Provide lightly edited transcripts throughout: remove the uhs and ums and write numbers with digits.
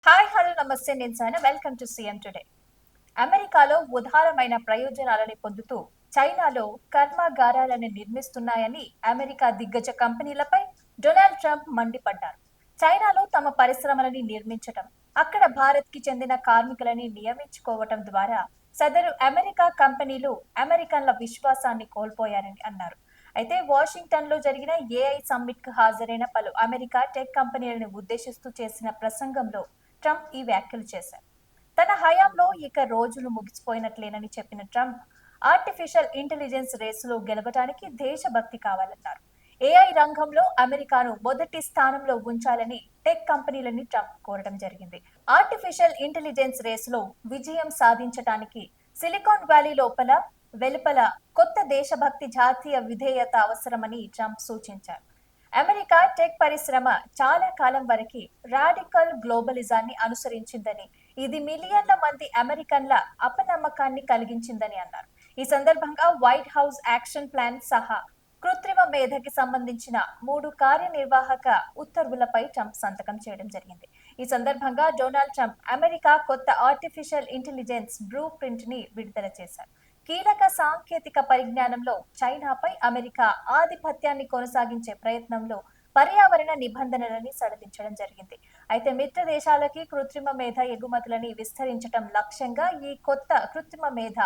Hi hello నమస్తే నేను Saina welcome to CM today. అమెరికాలో ఉదారమైన ప్రయోజనాలని పొందుతూ చైనాలో కర్మాగారాలను నిర్మిస్తున్నాయని అమెరికా దిగ్గజ కంపెనీలపై డొనాల్డ్ ట్రంప్ మండిపడ్డారు. చైనాలో తమ పరిశ్రమలని నిర్మించటం, అక్కడ భారత్కి చెందిన కార్మికులని నియమించుకోవటం ద్వారా సదరు అమెరికా కంపెనీలు అమెరికన్ల విశ్వాసాన్ని కోల్పోయారని అన్నారు. అయితే వాషింగ్టన్ లో జరిగిన ఏఐ సమ్మిట్ కు హాజరైన పలు అమెరికా టెక్ కంపెనీలను ఉద్దేశిస్తూ చేసిన ప్రసంగంలో ట్రంప్ ఈ వ్యాఖ్యలు చేశారు. తన హయాంలో ఇక రోజులు ముగిసిపోయినట్లేనని చెప్పిన ట్రంప్ ఆర్టిఫిషియల్ ఇంటెలిజెన్స్ రేసులో గెలవడానికి దేశభక్తి కావాలన్నారు. ఏఐ రంగంలో అమెరికాను మొదటి స్థానంలో ఉంచాలని టెక్ కంపెనీలని ట్రంప్ కోరడం జరిగింది. ఆర్టిఫిషియల్ ఇంటెలిజెన్స్ రేసులో విజయం సాధించడానికి సిలికాన్ వ్యాలీ లోపల వెలుపల కొత్త దేశభక్తి జాతీయ విధేయత అవసరమని ట్రంప్ సూచించారు. అమెరికా టెక్ పరిశ్రమ చాలా కాలం వరకు రాడికల్ గ్లోబలిజాన్ని అనుసరించిందని, ఇది మిలియన్ల మంది అమెరికన్ల అపనమ్మకాన్ని కలిగించిందని అన్నారు. ఈ సందర్భంగా వైట్ హౌస్ యాక్షన్ ప్లాన్ సహా కృత్రిమ మేధకి సంబంధించిన 3 కార్యనిర్వాహక ఉత్తర్వులపై ట్రంప్ సంతకం చేయడం జరిగింది. ఈ సందర్భంగా డొనాల్డ్ ట్రంప్ అమెరికా కొత్త ఆర్టిఫిషియల్ ఇంటెలిజెన్స్ బ్లూ ప్రింట్ ని విడుదల చేశారు. కీలక సాంకేతిక పరిజ్ఞానంలో చైనాపై అమెరికా ఆధిపత్యాన్ని కొనసాగించే ప్రయత్నంలో పర్యావరణ నిబంధనలని సడలించడం జరిగింది. అయితే మిత్ర దేశాలకి కృత్రిమ మేధ ఎగుమతులని విస్తరించడం లక్ష్యంగా ఈ కొత్త కృత్రిమ మేధ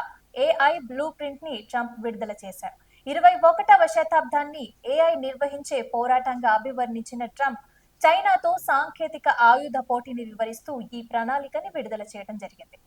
ఏఐ బ్లూ ప్రింట్ ని ట్రంప్ విడుదల చేశారు. 21వ శతాబ్దాన్ని ఏఐ నిర్వహించే పోరాటంగా అభివర్ణించిన ట్రంప్ చైనాతో సాంకేతిక ఆయుధ పోటీని వివరిస్తూ ఈ ప్రణాళికని విడుదల చేయడం జరిగింది.